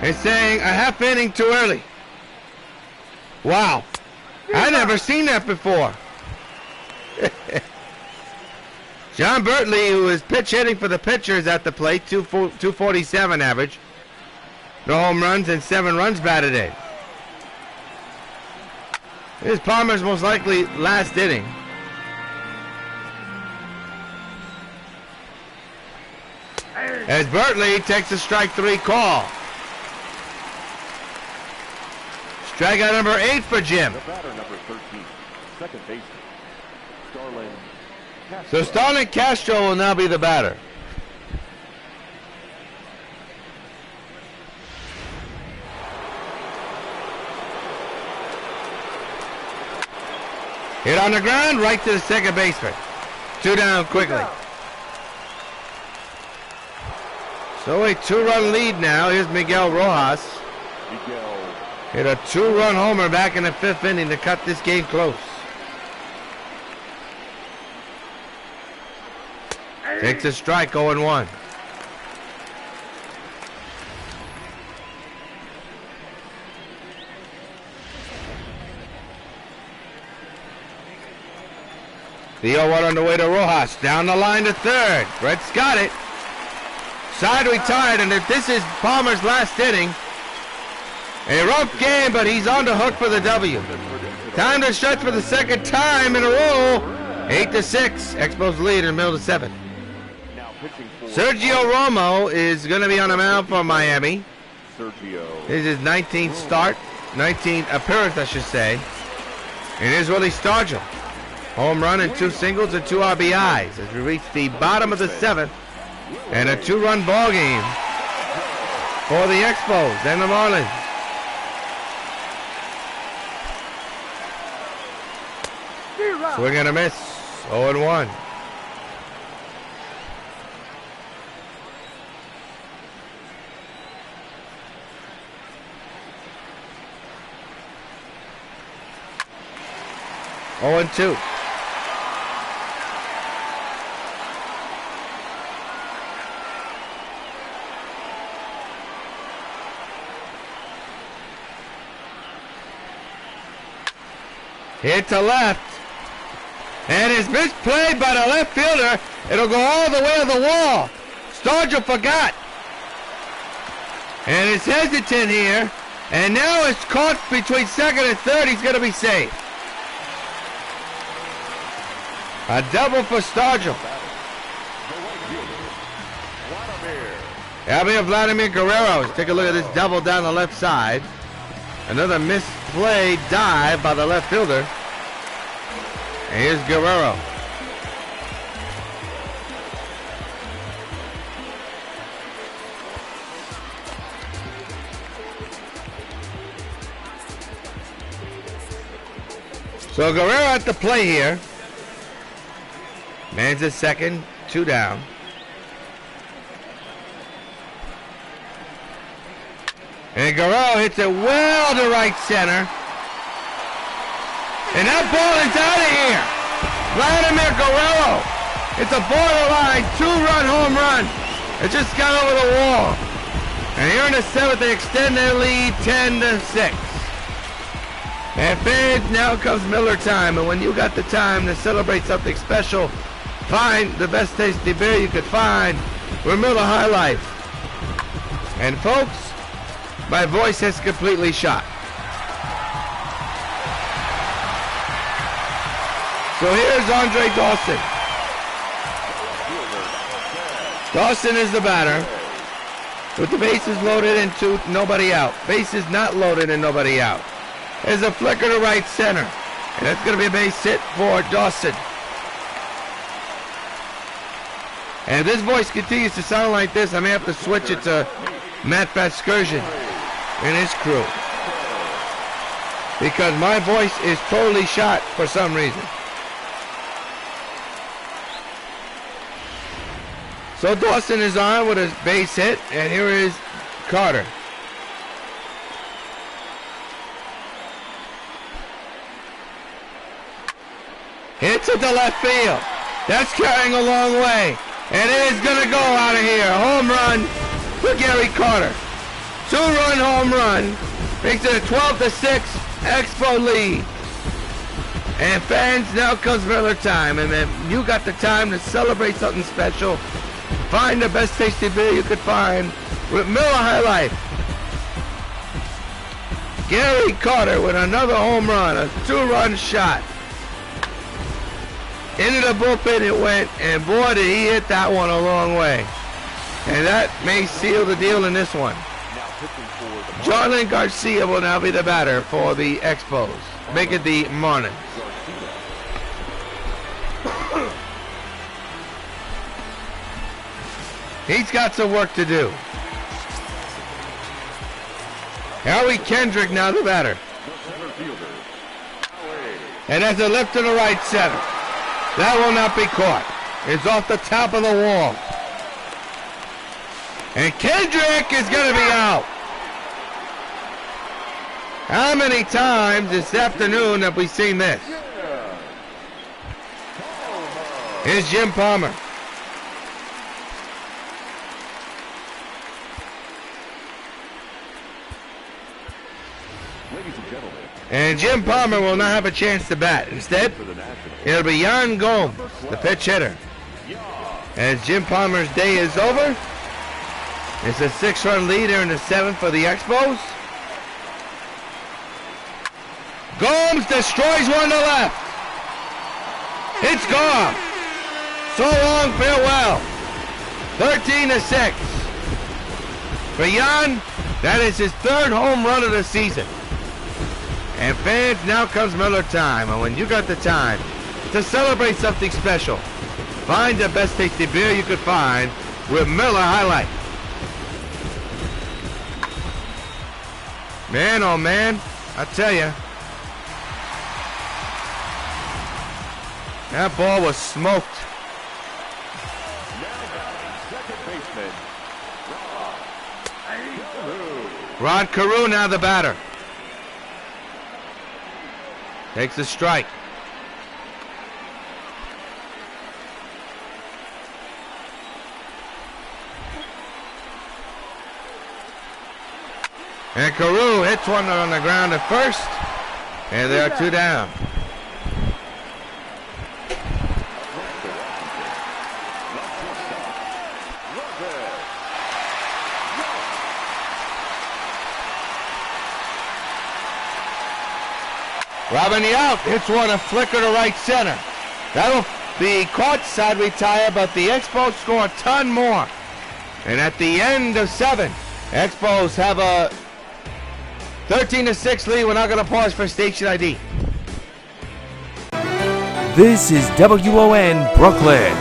They're saying a half inning too early. Wow. I never seen that before. John Bertley, who is pitch hitting for the pitchers at the plate, 247 average. No home runs and 7 runs batted in. This is Palmer's most likely last inning. As Bertley takes a strike 3 call. Strikeout number 8 for Jim. The batter, number 13, second baseman, Starlin Castro. So Starlin Castro will now be the batter. Hit on the ground, right to the second baseman. 2 down quickly. So a 2-run lead now. Here's Miguel Rojas. Hit a 2-run homer back in the 5th inning to cut this game close. Takes a strike, 0-1. The 0-1 on the way to Rojas. Down the line to third. Brett's got it. Side retired, and if this is Palmer's last inning, a rough game, but he's on the hook for the W. Time to stretch for the second time in a row. 8-6. Expos lead in the middle of the 7th. Sergio Romo is going to be on the mound for Miami. This is his 19th start, 19th appearance, I should say. And here's Willie Stargell. Home run and 2 singles and 2 RBIs as we reach the bottom of the 7th. And a 2-run ball game for the Expos and the Marlins. Swing and a miss. 0-1. Oh, and 2. Hit to left. And it's misplayed by the left fielder. It'll go all the way to the wall. Stargell forgot. And it's hesitant here. And now it's caught between second and third. He's going to be safe. A double for Stargell. Vladimir Guerrero. Let's take a look at this double down the left side. Another misplay dive by the left fielder. And here's Guerrero. So Guerrero at the play here. Man's at second, 2 down. And Guerrero hits it well to right center. And that ball is out of here. Vladimir Guerrero. It's a borderline 2-run home run. It just got over the wall. And here in the 7th, they extend their lead 10-6. And fans, now comes Miller time. And when you got the time to celebrate something special, find the best tasty beer you could find. We're Miller High Life. And folks, my voice has completely shot. So here's Andre Dawson. Dawson is the batter. With the bases loaded and two, nobody out. Bases not loaded and nobody out. There's a flicker to right center. And that's going to be a base hit for Dawson. And if this voice continues to sound like this, I may have to switch it to Matt Fatskursion and his crew. Because my voice is totally shot for some reason. So Dawson is on with his base hit, and here is Carter. Hits it to left field. That's carrying a long way. And it is going to go out of here. Home run for Gary Carter. 2-run home run. Makes it a 12-6 Expo lead. And fans, now comes Miller time. And then you got the time to celebrate something special. Find the best tasty beer you could find with Miller High Life. Gary Carter with another home run, a 2-run shot. Into the bullpen it went, and boy did he hit that one a long way. And that may seal the deal in this one. Jarlin Garcia will now be the batter for the Expos, make it the Marlins. He's got some work to do. Howie Kendrick now the batter. And that's a lift to the right center. That will not be caught. It's off the top of the wall. And Kendrick is going to be out. How many times this afternoon have we seen this? Here's Jim Palmer. And Jim Palmer will not have a chance to bat. Instead, it'll be Yan Gomes, the pitch hitter. As Jim Palmer's day is over, it's a 6-run lead here in the 7th for the Expos. Gomes destroys one to left. It's gone. So long, farewell. 13-6. For Yan, that is his 3rd home run of the season. And fans, now comes Miller time. And when you got the time to celebrate something special, find the best tasty beer you could find with Miller High Life. Man, oh man, I tell you, that ball was smoked. Rod Carew now the batter. Takes a strike. And Carew hits one on the ground at first. And there are 2 down. Robin Yount hits one a flicker to right center. That'll be caught side retire, but the Expos score a ton more. And at the end of 7, Expos have a 13-6 lead. We're not going to pause for station ID. This is WON Brooklyn.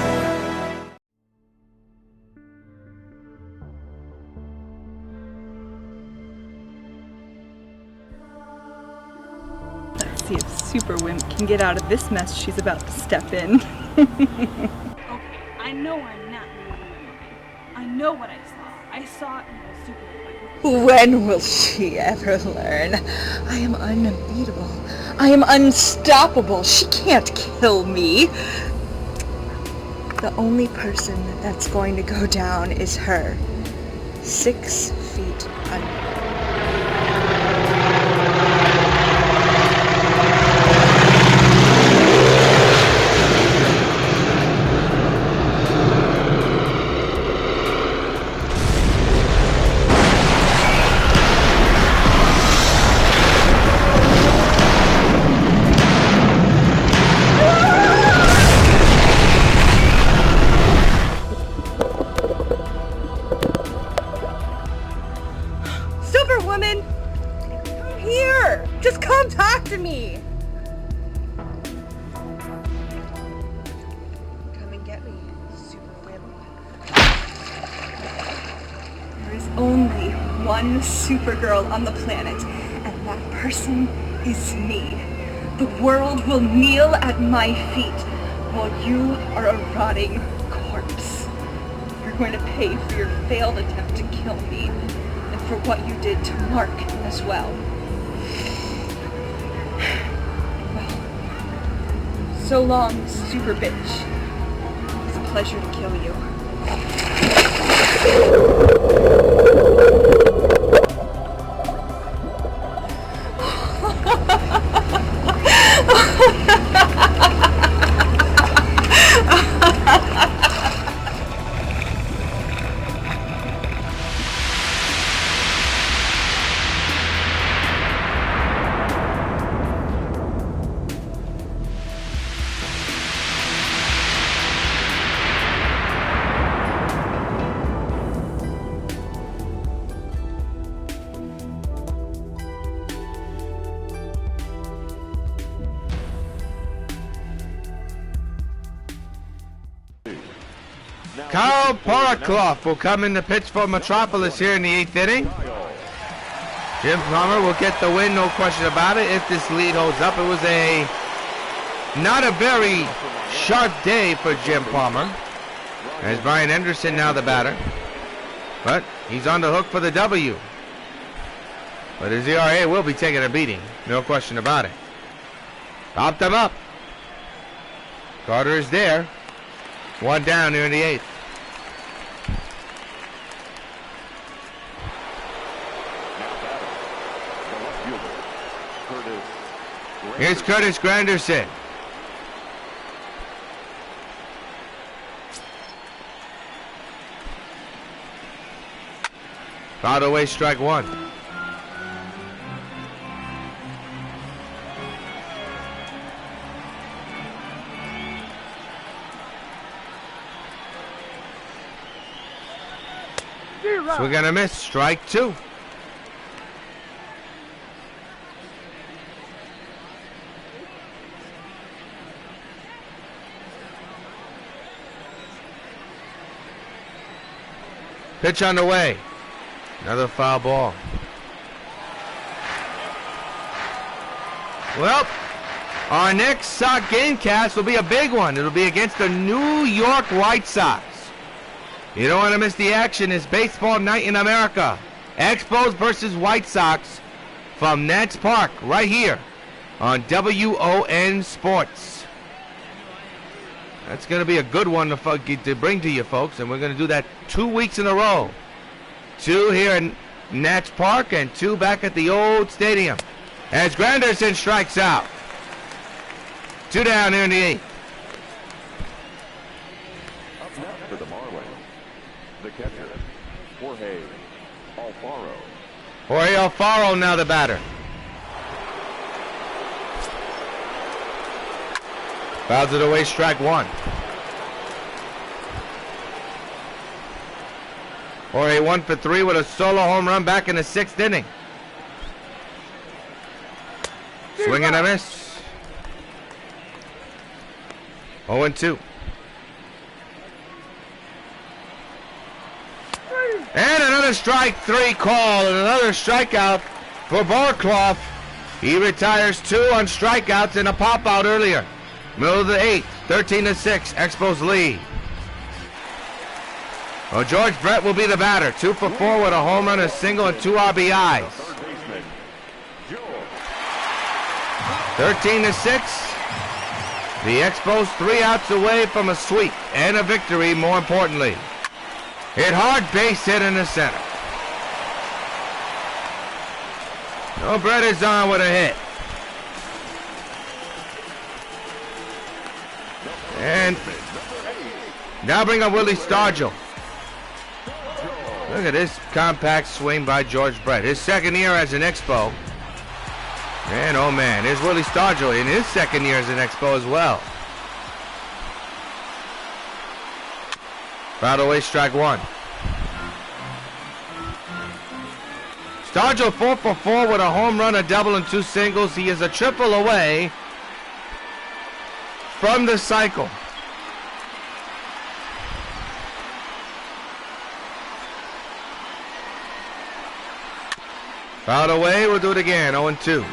Let's see if Super Wimp can get out of this mess she's about to step in. Okay, I know I'm not moving. I know what I saw. I saw it in the Super Wimp. When will she ever learn? I am unbeatable. I am unstoppable. She can't kill me. The only person that's going to go down is her. 6 feet under. Superwoman? Come here! Just come talk to me! Come and get me, Superwoman. There is only one Supergirl on the planet, and that person is me. The world will kneel at my feet while you are a rotting corpse. You're going to pay for your failed attempt to kill me, and for what you did to Mark as well. Well, so long, Super Bitch. It's a pleasure to kill you. Kyle Paraklov will come in to pitch for Metropolis here in the 8th inning. Jim Palmer will get the win, no question about it, if this lead holds up. It was not a very sharp day for Jim Palmer, as Brian Anderson now the batter. But he's on the hook for the W. But his ERA will be taking a beating, no question about it. Popped them up. Carter is there. One down here in the 8th. Here's Curtis Granderson. Fouled away, strike one. Swing and a miss, strike two. Pitch on the way. Another foul ball. Well, our next Gamecast will be a big one. It'll be against the New York White Sox. You don't want to miss the action. It's baseball night in America. Expos versus White Sox from Nats Park right here on WON Sports. That's going to be a good one to bring to you folks, and we're going to do that 2 weeks in a row. 2 here in Nats Park and 2 back at the old stadium. As Granderson strikes out. 2 down here in the 8th. Up next for the Marlins, the catcher, Jorge Alfaro. Jorge Alfaro now the batter. Fouls it away, strike one. Jorge 1 for 3 with a solo home run back in the 6th inning. Swing and a miss. 0-2. And another strike 3 call and another strikeout for Barclough. He retires 2 on strikeouts and a pop out earlier. Middle of the 8th, 13-6, Expos lead. Well, George Brett will be the batter. 2 for 4 with a home run, a single, and 2 RBIs. 13-6. The Expos 3 outs away from a sweep and a victory, more importantly. Hit hard, base hit in the center. No, Brett is on with a hit. And now bring up Willie Stargell. Look at this compact swing by George Brett. His second year as an Expo. And oh man, here's Willie Stargell in his second year as an Expo as well. Fouled away, strike one. Stargell 4 for 4 with a home run, a double, and 2 singles. He is a triple away from the cycle. Fouled away, we'll do it again, 0-2.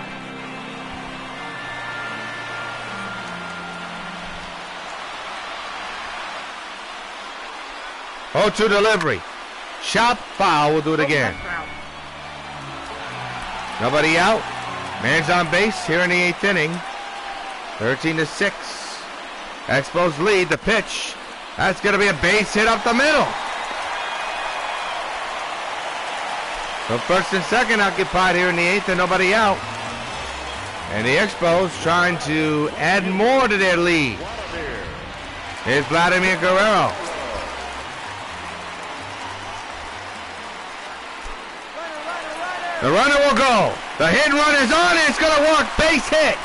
Oh, to delivery. Shot foul, we'll do it again. Nobody out. Man's on base here in the 8th inning. 13-6. Expos lead, the pitch. That's going to be a base hit up the middle. So first and second occupied here in the 8th and nobody out. And the Expos trying to add more to their lead. Here's Vladimir Guerrero. The runner will go. The hit run is on and it's going to work. Base hit.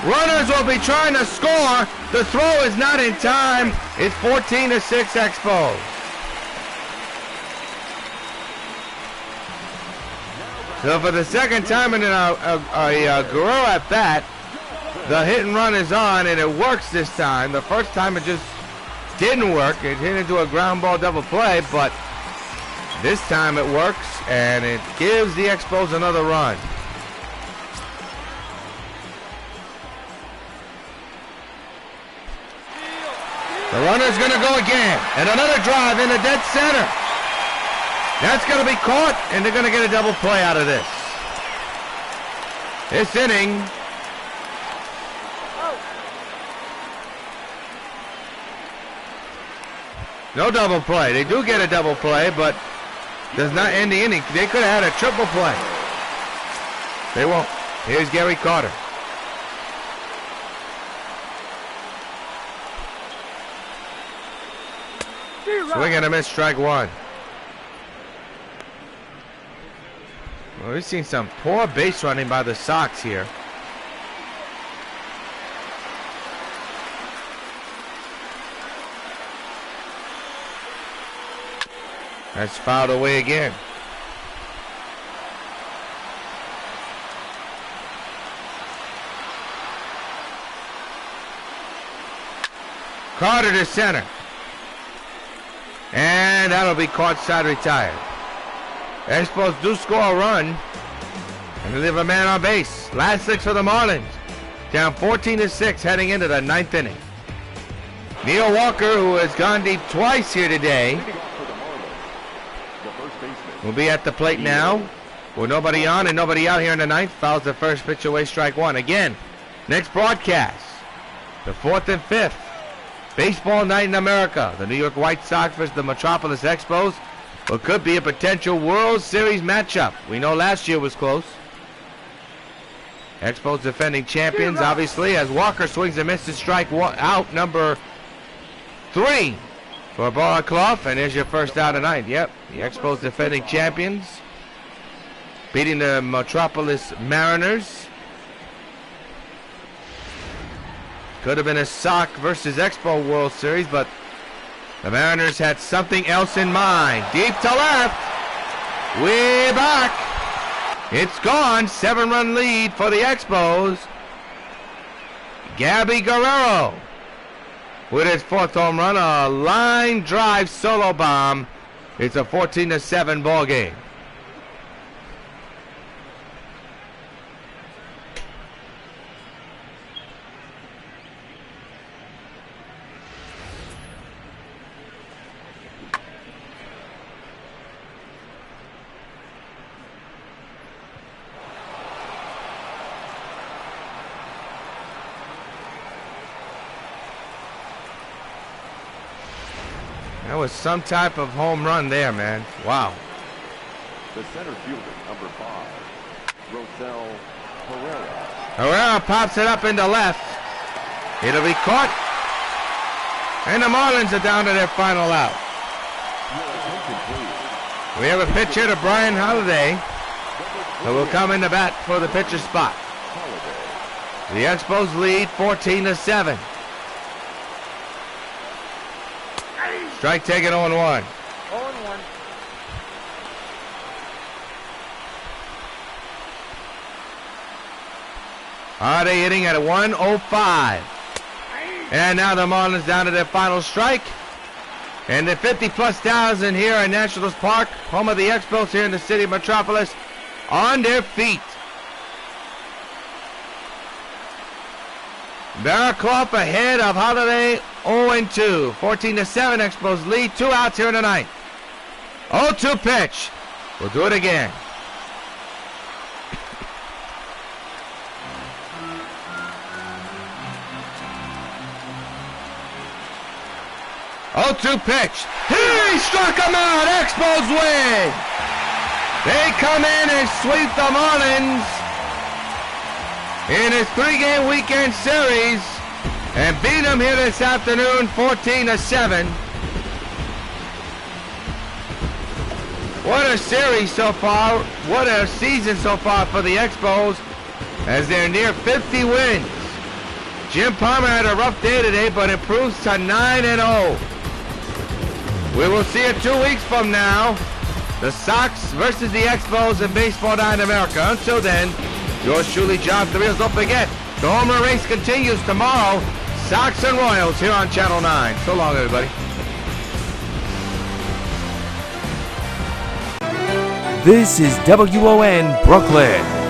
Runners will be trying to score. The throw is not in time. It's 14-6 Expos. So for the second time in a Guerrero at bat, the hit and run is on and it works this time. The first time it just didn't work. It hit into a ground ball double play, but this time it works and it gives the Expos another run. The runner's going to go again, and another drive in the dead center. That's going to be caught, and they're going to get a double play out of this. This inning, no double play. They do get a double play, but does not end the inning. They could have had a triple play. They won't. Here's Gary Carter. Swing and a miss, strike one. Well, we've seen some poor base running by the Sox here. That's fouled away again. Carter to center. And that'll be caught side retired. Expos do score a run. And they leave a man on base. Last 6 for the Marlins. Down 14-6 heading into the 9th inning. Neil Walker, who has gone deep twice here today, will be at the plate now. With nobody on and nobody out here in the 9th. Fouls the first pitch away, strike one. Again, next broadcast, the 4th and 5th. Baseball night in America. The New York White Sox versus the Metropolis Expos. What could be a potential World Series matchup. We know last year was close. Expos defending champions, obviously, as Walker swings and misses, strike one, out number 3 for Barclough. And there's your first out tonight. Yep, the Expos defending champions, beating the Metropolis Mariners. Could have been a Sox versus Expo World Series, but the Mariners had something else in mind. Deep to left. Way back. It's gone. 7-run lead for the Expos. Gabby Guerrero with his 4th home run, a line drive solo bomb. It's a 14-7 ball game. That was some type of home run there, man. Wow. The center fielder, number 5, Rosel Herrera. Herrera pops it up into left. It'll be caught. And the Marlins are down to their final out. We have a pitcher to Brian Holiday, who will come in the bat for the pitcher spot. The Expos lead 14-7. Strike taken 0-1. 0-1. They hitting at 105. And now the Marlins down to their final strike. And the 50-plus thousand here at Nationals Park, home of the Expos here in the city of Metropolis, on their feet. Barraclough ahead of Holiday 0-2. 14-7 Expos lead. 2 outs here in the ninth. 0-2 pitch. We'll do it again. Oh, 2 pitch. He struck him out. Expos win. They come in and sweep the Marlins in his 3-game weekend series and beat them here this afternoon 14-7. What a series so far. What a season so far for the Expos as they're near 50 wins. Jim Palmer had a rough day today but improves to 9-0. We will see it 2 weeks from now. The Sox versus the Expos in Baseball Night in America. Until then, yours truly, John Rios. Don't forget, the home run race continues tomorrow. Sox and Royals here on Channel 9. So long, everybody. This is WON Brooklyn.